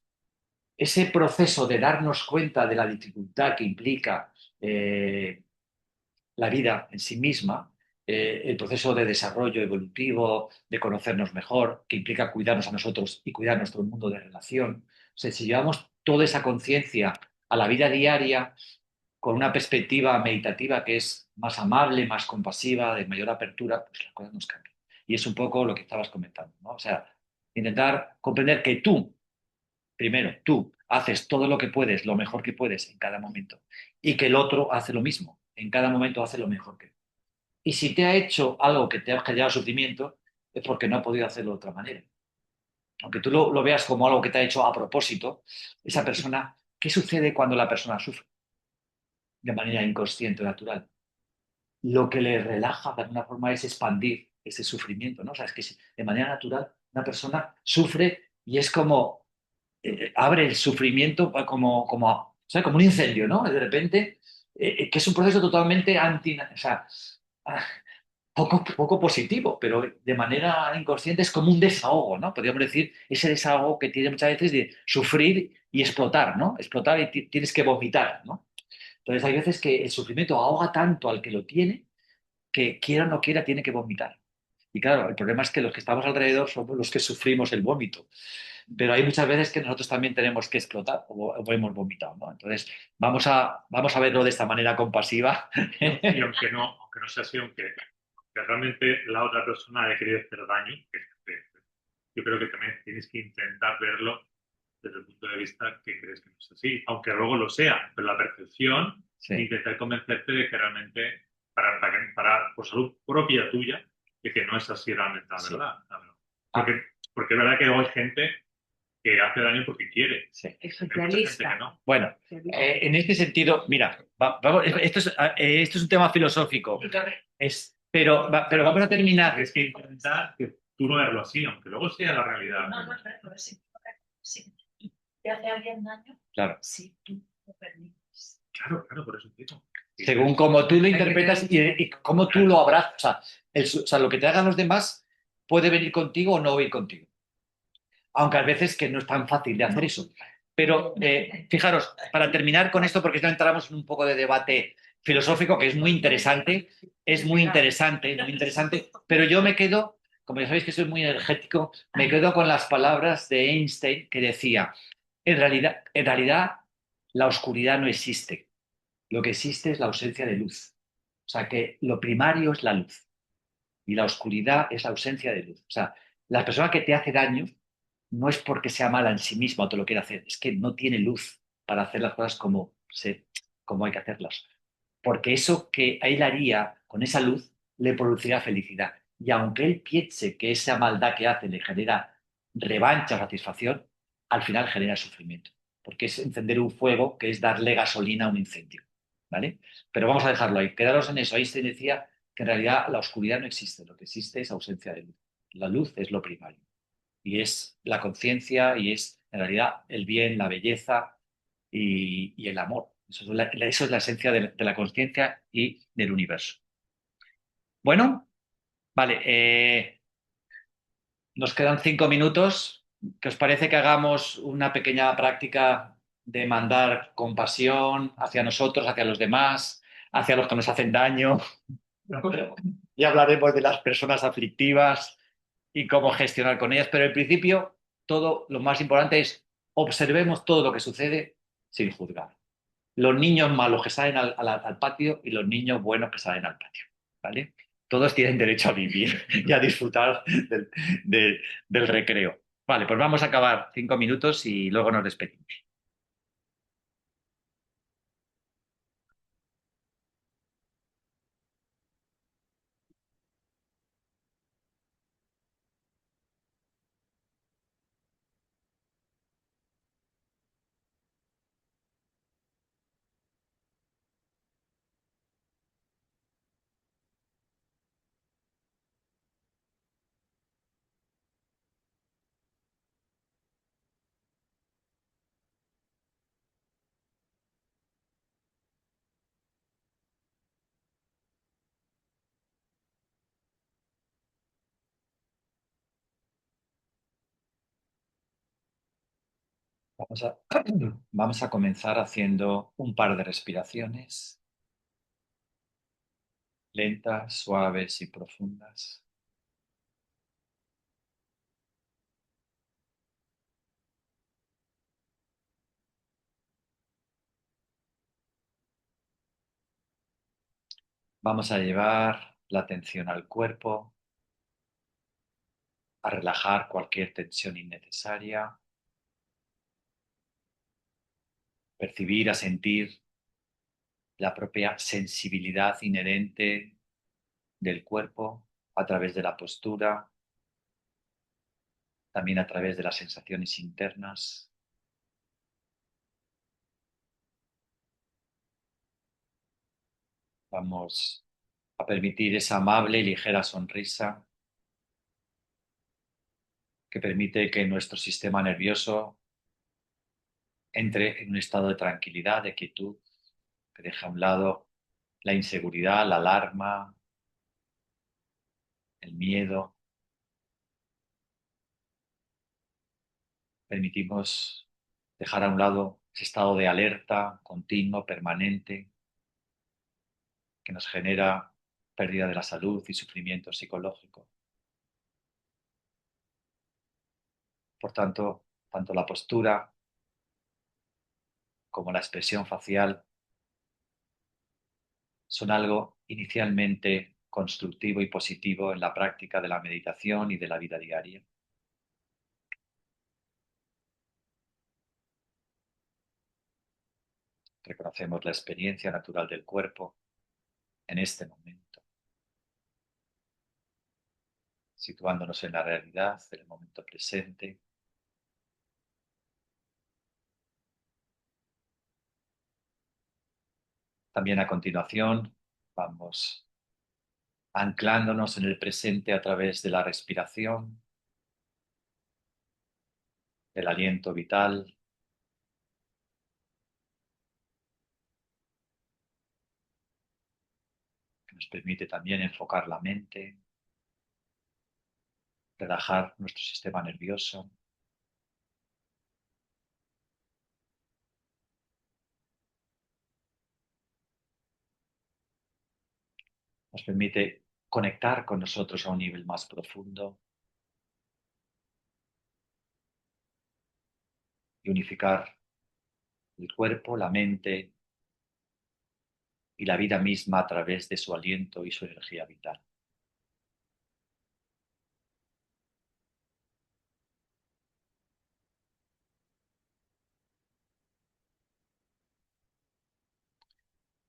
[SPEAKER 1] ese proceso de darnos cuenta de la dificultad que implica la vida en sí misma, el proceso de desarrollo evolutivo, de conocernos mejor, que implica cuidarnos a nosotros y cuidar nuestro mundo de relación. O sea, si llevamos toda esa conciencia a la vida diaria con una perspectiva meditativa que es más amable, más compasiva, de mayor apertura, pues las cosas nos cambian. Y es un poco lo que estabas comentando, ¿no? O sea, intentar comprender que tú, primero, tú haces todo lo que puedes, lo mejor que puedes en cada momento, y que el otro hace lo mismo, en cada momento hace lo mejor que puede. Y si te ha hecho algo que te ha generado sufrimiento, es porque no ha podido hacerlo de otra manera. Aunque tú lo veas como algo que te ha hecho a propósito, esa persona, ¿qué sucede cuando la persona sufre? De manera inconsciente, natural. Lo que le relaja de alguna forma es expandir ese sufrimiento, ¿no? O sea, es que de manera natural una persona sufre y es como abre el sufrimiento o sea, como un incendio, ¿no? De repente, que es un proceso totalmente o sea, ah, poco positivo, pero de manera inconsciente es como un desahogo, ¿no? Podríamos decir, ese desahogo que tiene muchas veces de sufrir y explotar, ¿no? Explotar y tienes que vomitar, ¿no? Entonces hay veces que el sufrimiento ahoga tanto al que lo tiene que quiera o no quiera tiene que vomitar. Y claro, el problema es que los que estamos alrededor somos los que sufrimos el vómito. Pero hay muchas veces que nosotros también tenemos que explotar o hemos vomitado, ¿no? Entonces, vamos a verlo de esta manera compasiva.
[SPEAKER 4] Y aunque no sea así, que realmente la otra persona haya querido hacer daño, yo creo que también tienes que intentar verlo desde el punto de vista que crees que no es así, aunque luego lo sea, pero la percepción,
[SPEAKER 1] Sí.
[SPEAKER 4] intentar convencerte de que realmente, por salud propia tuya, de que no es así realmente la
[SPEAKER 1] Sí.
[SPEAKER 4] verdad. Porque es verdad que luego hay gente que hace daño porque quiere.
[SPEAKER 1] Sí.
[SPEAKER 4] Hay mucha gente que no.
[SPEAKER 1] Bueno, en este sentido, mira, vamos, esto es un tema filosófico, pero vamos a terminar.
[SPEAKER 4] Tienes que intentar que tú no verlo así, aunque luego sea la realidad.
[SPEAKER 2] No, sí. ¿Te hace alguien daño?
[SPEAKER 1] Claro.
[SPEAKER 2] Sí, tú lo permites.
[SPEAKER 4] Claro, por eso digo.
[SPEAKER 1] Según cómo tú lo interpretas y cómo tú lo abrazas. O sea, lo que te hagan los demás puede venir contigo o no venir contigo. Aunque a veces que no es tan fácil de hacer eso. Pero fijaros, para terminar con esto, porque ya entramos en un poco de debate filosófico que es muy interesante, muy interesante, pero yo me quedo, como ya sabéis que soy muy energético, me quedo con las palabras de Einstein que decía, en realidad la oscuridad no existe, lo que existe es la ausencia de luz. O sea que lo primario es la luz y la oscuridad es la ausencia de luz. O sea, la persona que te hace daño no es porque sea mala en sí misma o te lo quiera hacer, es que no tiene luz para hacer las cosas como hay que hacerlas. Porque eso que él haría con esa luz le producirá felicidad. Y aunque él piense que esa maldad que hace le genera revancha o satisfacción, al final genera sufrimiento. Porque es encender un fuego que es darle gasolina a un incendio. ¿Vale? Pero vamos a dejarlo ahí. Quedaros en eso. Ahí se decía que en realidad la oscuridad no existe. Lo que existe es ausencia de luz. La luz es lo primario y es la conciencia y es en realidad el bien, la belleza y el amor. Eso es la esencia de la conciencia y del universo. Bueno, vale, nos quedan 5 minutos. ¿Qué os parece que hagamos una pequeña práctica de mandar compasión hacia nosotros, hacia los demás, hacia los que nos hacen daño? Y hablaremos de las personas aflictivas y cómo gestionar con ellas, pero en principio todo lo más importante es observemos todo lo que sucede sin juzgar. Los niños malos que salen al patio y los niños buenos que salen al patio, ¿vale? Todos tienen derecho a vivir y a disfrutar del recreo. Vale, pues vamos a acabar 5 minutos y luego nos despedimos. Vamos a comenzar haciendo un par de respiraciones lentas, suaves y profundas. Vamos a llevar la atención al cuerpo, a relajar cualquier tensión innecesaria, percibir, a sentir la propia sensibilidad inherente del cuerpo a través de la postura, también a través de las sensaciones internas. Vamos a permitir esa amable y ligera sonrisa que permite que nuestro sistema nervioso entre en un estado de tranquilidad, de quietud, que deja a un lado la inseguridad, la alarma, el miedo. Permitimos dejar a un lado ese estado de alerta continuo, permanente, que nos genera pérdida de la salud y sufrimiento psicológico. Por tanto, tanto la postura como la expresión facial son algo inicialmente constructivo y positivo en la práctica de la meditación y de la vida diaria. Reconocemos la experiencia natural del cuerpo en este momento, situándonos en la realidad del momento presente. También a continuación vamos anclándonos en el presente a través de la respiración, del aliento vital, que nos permite también enfocar la mente, relajar nuestro sistema nervioso. Nos permite conectar con nosotros a un nivel más profundo y unificar el cuerpo, la mente y la vida misma a través de su aliento y su energía vital.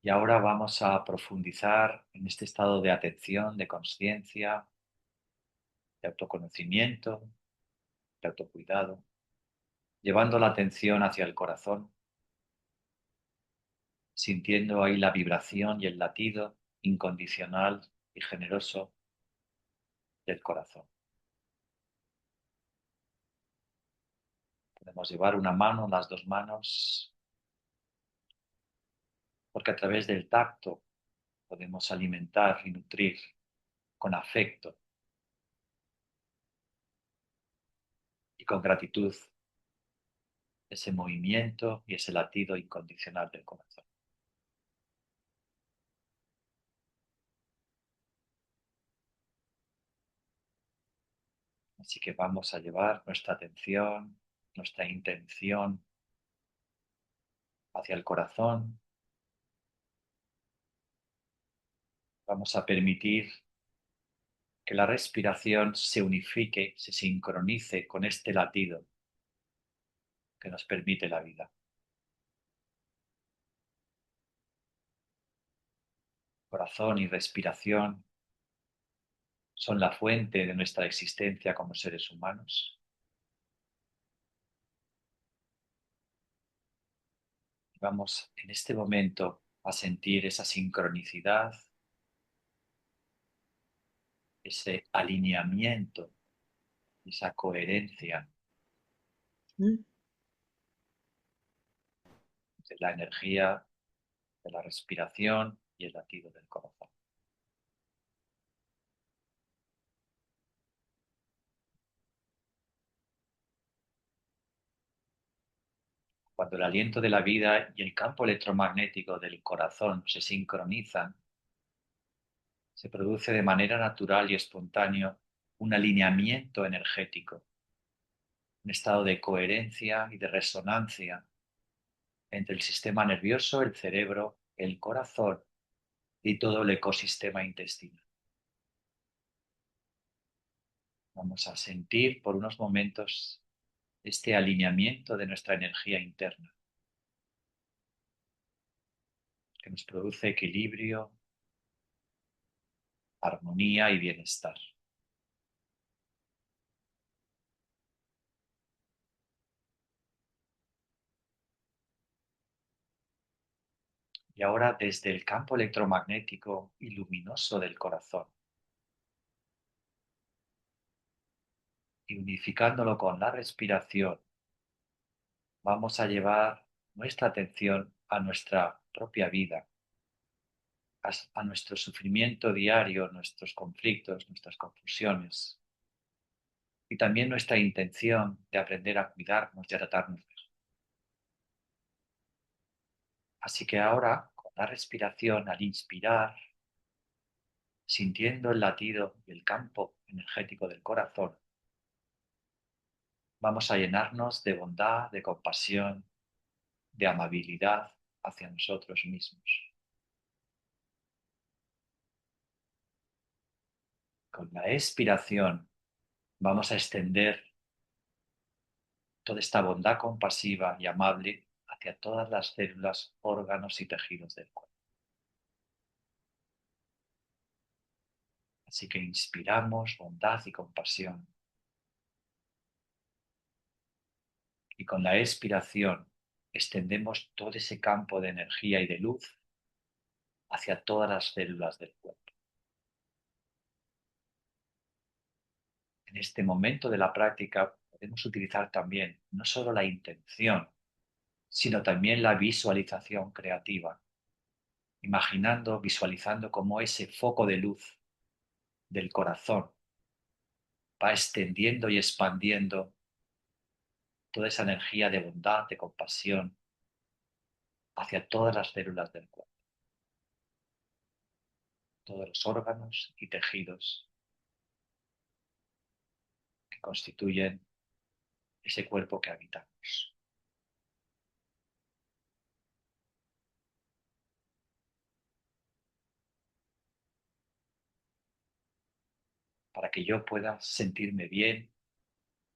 [SPEAKER 1] Y ahora vamos a profundizar en este estado de atención, de conciencia, de autoconocimiento, de autocuidado, llevando la atención hacia el corazón, sintiendo ahí la vibración y el latido incondicional y generoso del corazón. Podemos llevar una mano, las dos manos, porque a través del tacto podemos alimentar y nutrir con afecto y con gratitud ese movimiento y ese latido incondicional del corazón. Así que vamos a llevar nuestra atención, nuestra intención hacia el corazón. Vamos a permitir que la respiración se unifique, se sincronice con este latido que nos permite la vida. Corazón y respiración son la fuente de nuestra existencia como seres humanos. Vamos en este momento a sentir esa sincronicidad, ese alineamiento, esa coherencia de la energía, de la respiración y el latido del corazón. Cuando el aliento de la vida y el campo electromagnético del corazón se sincronizan, se produce de manera natural y espontánea un alineamiento energético, un estado de coherencia y de resonancia entre el sistema nervioso, el cerebro, el corazón y todo el ecosistema intestinal. Vamos a sentir por unos momentos este alineamiento de nuestra energía interna, que nos produce equilibrio, armonía y bienestar. Y ahora desde el campo electromagnético y luminoso del corazón, y unificándolo con la respiración, vamos a llevar nuestra atención a nuestra propia vida, a nuestro sufrimiento diario, nuestros conflictos, nuestras confusiones, y también nuestra intención de aprender a cuidarnos y a tratarnos mejor. Así que ahora, con la respiración, al inspirar, sintiendo el latido y el campo energético del corazón, vamos a llenarnos de bondad, de compasión, de amabilidad hacia nosotros mismos. Con la expiración vamos a extender toda esta bondad compasiva y amable hacia todas las células, órganos y tejidos del cuerpo. Así que inspiramos bondad y compasión. Y con la expiración extendemos todo ese campo de energía y de luz hacia todas las células del cuerpo. En este momento de la práctica podemos utilizar también no solo la intención, sino también la visualización creativa, imaginando, visualizando cómo ese foco de luz del corazón va extendiendo y expandiendo toda esa energía de bondad, de compasión, hacia todas las células del cuerpo, todos los órganos y tejidos que constituyen ese cuerpo que habitamos. Para que yo pueda sentirme bien,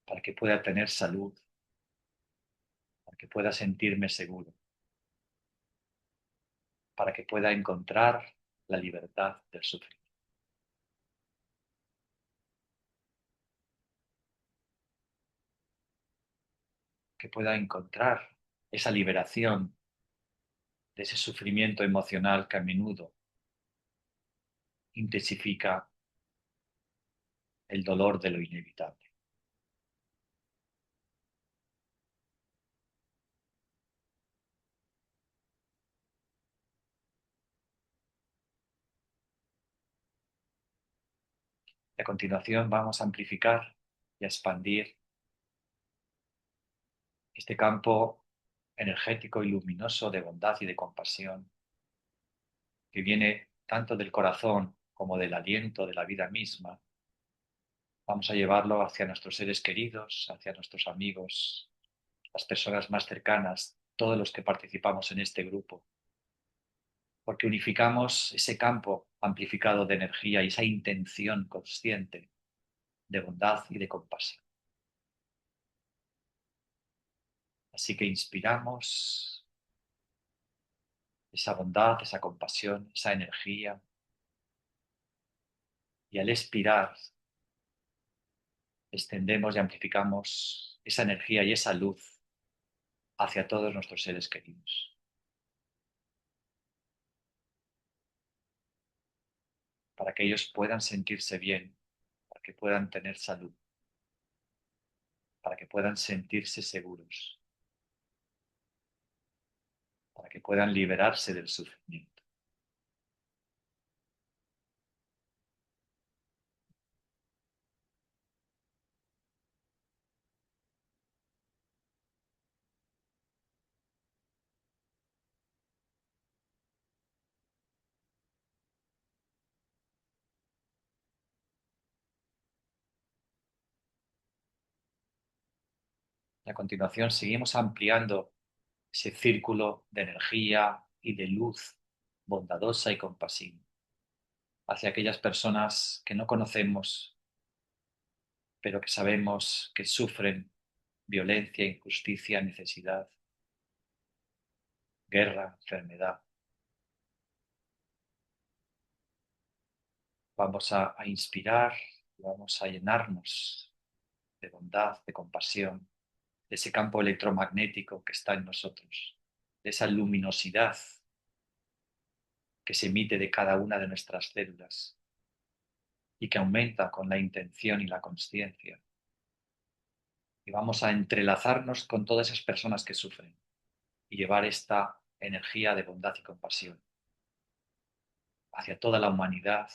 [SPEAKER 1] para que pueda tener salud, para que pueda sentirme seguro, para que pueda encontrar la libertad del sufrimiento. Que pueda encontrar esa liberación de ese sufrimiento emocional que a menudo intensifica el dolor de lo inevitable. Y a continuación vamos a amplificar y a expandir este campo energético y luminoso de bondad y de compasión que viene tanto del corazón como del aliento de la vida misma. Vamos a llevarlo hacia nuestros seres queridos, hacia nuestros amigos, las personas más cercanas, todos los que participamos en este grupo, porque unificamos ese campo amplificado de energía y esa intención consciente de bondad y de compasión. Así que inspiramos esa bondad, esa compasión, esa energía, y al expirar extendemos y amplificamos esa energía y esa luz hacia todos nuestros seres queridos, para que ellos puedan sentirse bien, para que puedan tener salud, para que puedan sentirse seguros, para que puedan liberarse del sufrimiento. Y a continuación seguimos ampliando ese círculo de energía y de luz bondadosa y compasiva hacia aquellas personas que no conocemos, pero que sabemos que sufren violencia, injusticia, necesidad, guerra, enfermedad. Vamos a inspirar, vamos a llenarnos de bondad, de compasión, de ese campo electromagnético que está en nosotros, de esa luminosidad que se emite de cada una de nuestras células y que aumenta con la intención y la consciencia. Y vamos a entrelazarnos con todas esas personas que sufren y llevar esta energía de bondad y compasión hacia toda la humanidad,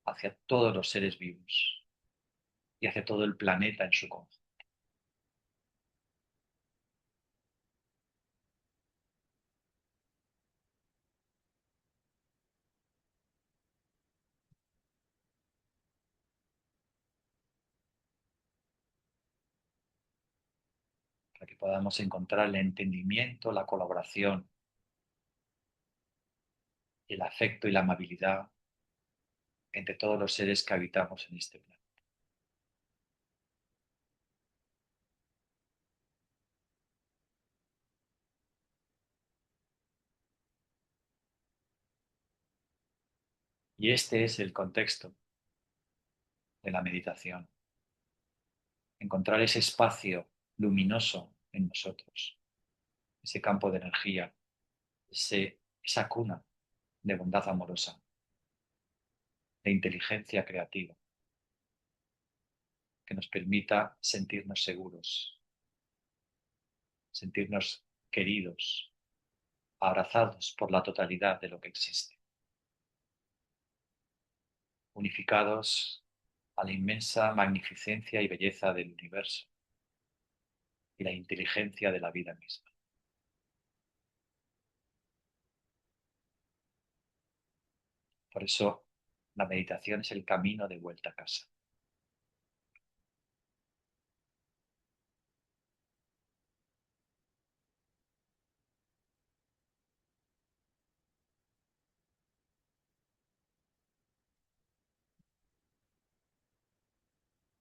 [SPEAKER 1] hacia todos los seres vivos y hacia todo el planeta en su conjunto. Para que podamos encontrar el entendimiento, la colaboración, el afecto y la amabilidad entre todos los seres que habitamos en este planeta. Y este es el contexto de la meditación. Encontrar ese espacio luminoso en nosotros, ese campo de energía, esa cuna de bondad amorosa, de inteligencia creativa, que nos permita sentirnos seguros, sentirnos queridos, abrazados por la totalidad de lo que existe, unificados a la inmensa magnificencia y belleza del universo y la inteligencia de la vida misma. Por eso la meditación es el camino de vuelta a casa.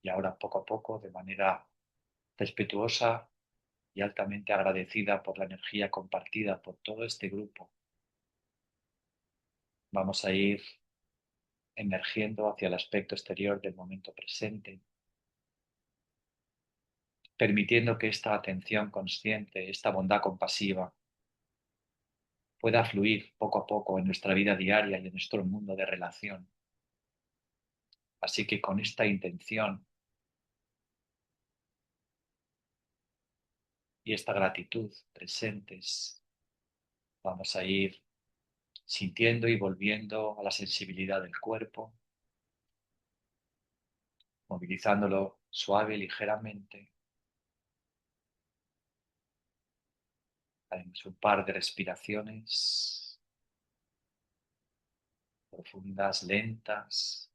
[SPEAKER 1] Y ahora poco a poco, de manera respetuosa y altamente agradecida por la energía compartida por todo este grupo, vamos a ir emergiendo hacia el aspecto exterior del momento presente, permitiendo que esta atención consciente, esta bondad compasiva, pueda fluir poco a poco en nuestra vida diaria y en nuestro mundo de relación. Así que con esta intención y esta gratitud presentes, vamos a ir sintiendo y volviendo a la sensibilidad del cuerpo, movilizándolo suave y ligeramente. Haremos un par de respiraciones profundas, lentas.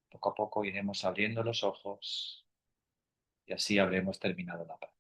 [SPEAKER 1] Poco a poco iremos abriendo los ojos y así habremos terminado la práctica.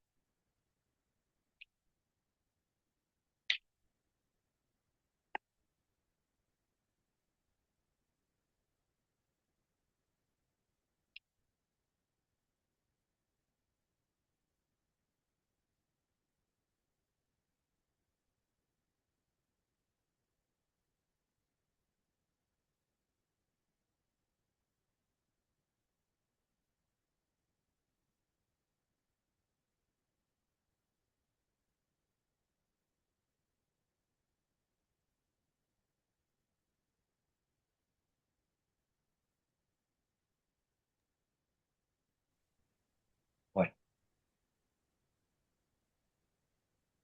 [SPEAKER 1] Bueno,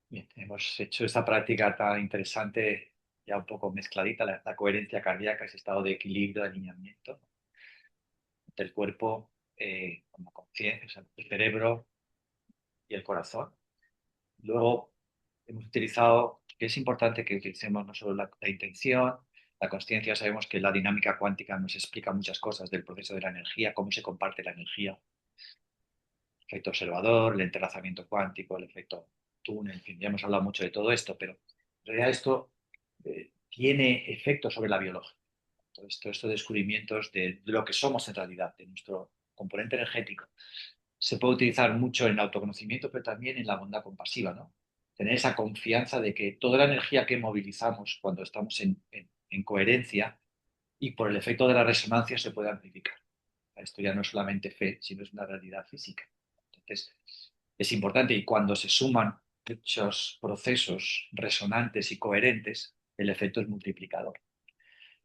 [SPEAKER 1] bien, hemos hecho esta práctica tan interesante, ya un poco mezcladita, la coherencia cardíaca, ese estado de equilibrio, de alineamiento del cuerpo con la conciencia, o sea, el cerebro y el corazón. Luego hemos utilizado, que es importante que utilicemos no solo la intención, La consciencia sabemos que la dinámica cuántica nos explica muchas cosas del proceso de la energía, cómo se comparte la energía, el efecto observador, el entrelazamiento cuántico, el efecto túnel, en fin, ya hemos hablado mucho de todo esto, pero en realidad esto tiene efectos sobre la biología. Todos estos descubrimientos de lo que somos en realidad, de nuestro componente energético, se puede utilizar mucho en el autoconocimiento, pero también en la bondad compasiva, ¿no? Tener esa confianza de que toda la energía que movilizamos cuando estamos en coherencia y por el efecto de la resonancia se puede amplificar. Esto ya no es solamente fe, sino es una realidad física. Entonces, es importante y cuando se suman muchos procesos resonantes y coherentes, el efecto es multiplicador.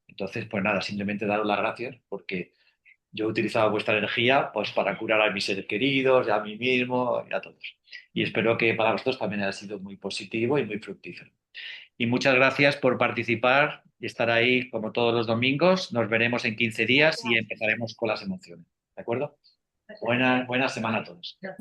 [SPEAKER 1] Entonces, pues nada, simplemente daros las gracias porque yo he utilizado vuestra energía pues, para curar a mis seres queridos, a mí mismo y a todos. Y espero que para vosotros también haya sido muy positivo y muy fructífero. Y muchas gracias por participar y estar ahí como todos los domingos. Nos veremos en 15 días y empezaremos con las emociones. ¿De acuerdo? Buena semana a todos.
[SPEAKER 2] Gracias.